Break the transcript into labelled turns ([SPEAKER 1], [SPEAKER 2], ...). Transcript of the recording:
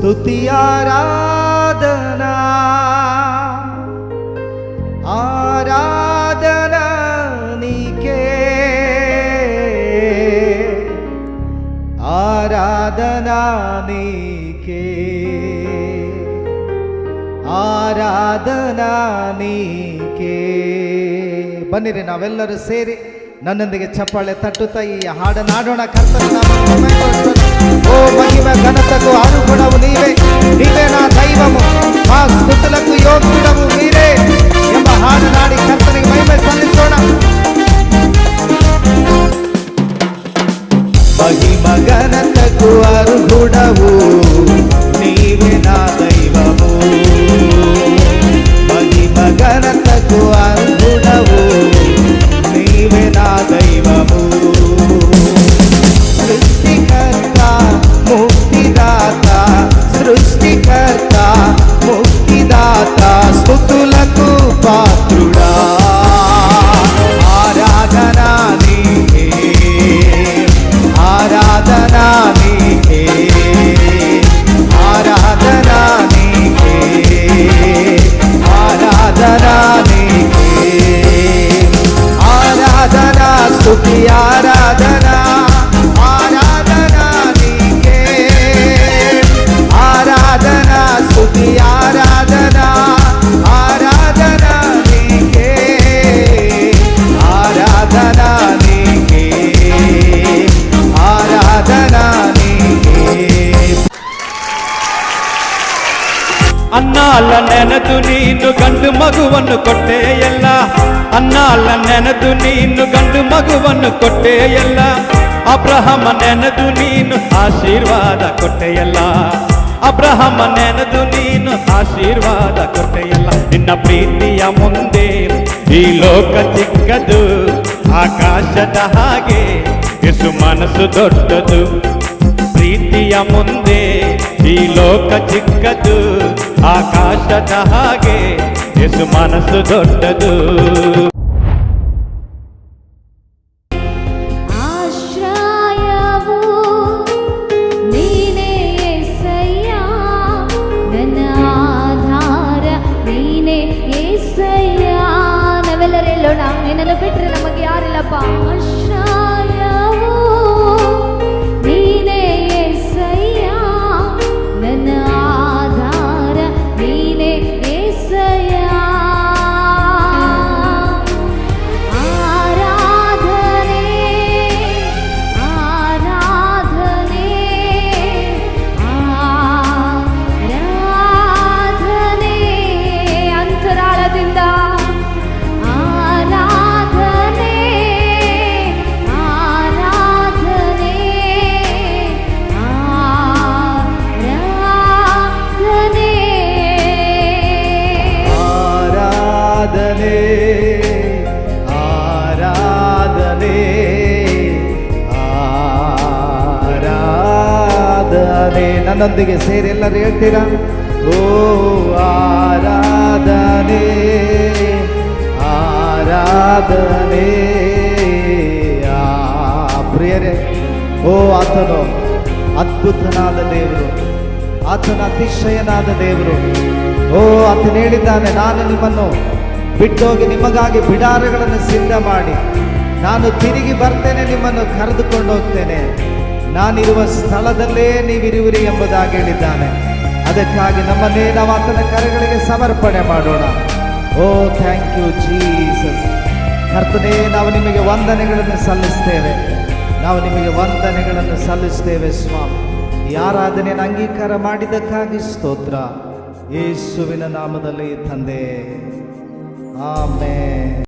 [SPEAKER 1] ಸ್ತುತಿ ಆರಾಧನಾ ಆರಾಧನಾ ನೀಕೆ ಆರಾಧನಾ ನೀಕೆ ಆರಾಧನಾ ನೀಕೆ. ಬನ್ನಿರಿ ನಾವೆಲ್ಲರೂ ಸೇರಿ ನನ್ನೊಂದಿಗೆ ಚಪ್ಪಾಳೆ ತಟ್ಟುತ್ತಾ ಈ ಹಾಡನ್ನು ಹಾಡೋಣ. ಕರ್ತನ ನಾಮಕ್ಕೆ ఓ మహిమ ఘనతకు ఆరుగుణవు నీవే, నీవే నా దైవము, మా స్తుతులకు యోగ్యుడవు మీరే ಎಂಬ ಹಾಡನಾಡಿ ಕರ್ತನಿಗೆ ಮಹಿಮೆ ಸಲ್ಲಿಸೋಣ. మహిమ ఘనతకు అర్హుడవు నీవే నా దైవము, మహిమ ఘనతకు అర్హుడవు నీవే నా దైవము. ముక్తిదాత సృష్టికర్త ముక్తిదాత స్తుతులకు పాత్రుడా ఆరాధనా నీకే ఆరాధనా నీకే ఆరాధనా నీకే ఆరాధనా నీకే ఆరాధనా స్తుతి ఆరాధనా ఆరాధనా నీకే ఆరాధనా స్తుతి ఆరాధనా ఆరాధనా నీకే ఆరాధనా నీకే ఆరాధనా నీకే.
[SPEAKER 2] ಅನ್ನಾಳ ನೆನೆದು ನೀನು ಗಂಡು ಮಗುವನ್ನು ಕೊಟ್ಟೆಯಲ್ಲ, ಅನ್ನಾಳ ನೆನೆದು ನೀನು ಗಂಡು ಮಗುವನ್ನು ಕೊಟ್ಟೆಯಲ್ಲ, ಅಬ್ರಹಮ ನೆನೆದು ನೀನು ಆಶೀರ್ವಾದ ಕೊಟ್ಟೆಯಲ್ಲ, ಅಬ್ರಹಮ ನೆನೆದು ನೀನು ಆಶೀರ್ವಾದ ಕೊಟ್ಟೆಯಲ್ಲ. ನಿನ್ನ ಪ್ರೀತಿಯ ಮುಂದೆ ಈ ಲೋಕ ಚಿಕ್ಕದು, ಆಕಾಶದ ಹಾಗೆ ಯೇಸು ಮನಸ್ಸು ದೊಡ್ಡದು. ಪ್ರೀತಿಯ ಮುಂದೆ ಈ ಲೋಕ ಚಿಕ್ಕದು, ಆಕಾಶದ ಹಾಗೆ ಯೇಸು ಮನಸ್ಸು ದೊಡ್ಡದು.
[SPEAKER 3] ಆಶ್ರಯವು ನೀನೇ యేసయ్య, ನನ್ನ ಆಧಾರ ನೀನೇ యేసయ్ಯ. ನಾವೆಲ್ಲರೂ ಹೇಳೋಣ, ನಿನ್ನನ್ನು ಬಿಟ್ಟರೆ ನಮಗೆ ಯಾರಿಲ್ಲಪ್ಪ. ಆಶ್ರಯವು ನೀನೇ యేసయ్య, ನನ್ನ ಆಧಾರ ನೀನೇ యేసయ్య. ಆರಾಧನೆ ಆರಾಧನೆ ಆರಾಧನೆ ಅಂತರಾಳದಿಂದ ಆರಾಧನೆ ಆರಾಧನೆ ಆರಾಧನೆ
[SPEAKER 1] ಆರಾಧನೆ ಆರಾಧನೆ ಆರಾಧನೆ. ನನ್ನೊಂದಿಗೆ ಸೇರಿ ಎಲ್ಲರೂ ಹೇಳ್ತೀರಾ? ಓ ಆರಾಧನೆ ಆರಾಧನೆ. ಪ್ರಿಯರೇ, ಓ ಆತನು ಅದ್ಭುತನಾದ ದೇವರು, ಆತನ ಅತಿಶಯನಾದ ದೇವರು. ಓ ಆತನು ಹೇಳಿದ್ದಾನೆ, ನಾನು ನಿಮ್ಮನ್ನು ಬಿಟ್ಟೋಗಿ ನಿಮಗಾಗಿ ಬಿಡಾರಗಳನ್ನು ಸಿದ್ಧ ಮಾಡಿ ನಾನು ತಿರುಗಿ ಬರ್ತೇನೆ, ನಿಮ್ಮನ್ನು ಕರೆದುಕೊಂಡು ಹೋಗ್ತೇನೆ, ನಾನಿರುವ ಸ್ಥಳದಲ್ಲೇ ನೀವಿರುವಿರಿ ಎಂಬುದಾಗಿ ಹೇಳಿದ್ದಾನೆ. ಅದಕ್ಕಾಗಿ ನಮ್ಮನ್ನೇ ನಾವು ಆತನ ಕರೆಗಳಿಗೆ ಸಮರ್ಪಣೆ ಮಾಡೋಣ. ಓ ಥ್ಯಾಂಕ್ ಯು ಜೀಸಸ್. ಕರ್ತನೇ, ನಾವು ನಿಮಗೆ ವಂದನೆಗಳನ್ನು ಸಲ್ಲಿಸ್ತೇವೆ, ನಾವು ನಿಮಗೆ ವಂದನೆಗಳನ್ನು ಸಲ್ಲಿಸ್ತೇವೆ ಸ್ವಾಮಿ. ಈ ಆರಾಧನೆಯನ್ನು ಅಂಗೀಕಾರ ಮಾಡಿದ್ದಕ್ಕಾಗಿ ಸ್ತೋತ್ರ, ಯೇಸುವಿನ ನಾಮದಲ್ಲಿ ತಂದೆ, ಆಮೆನ್.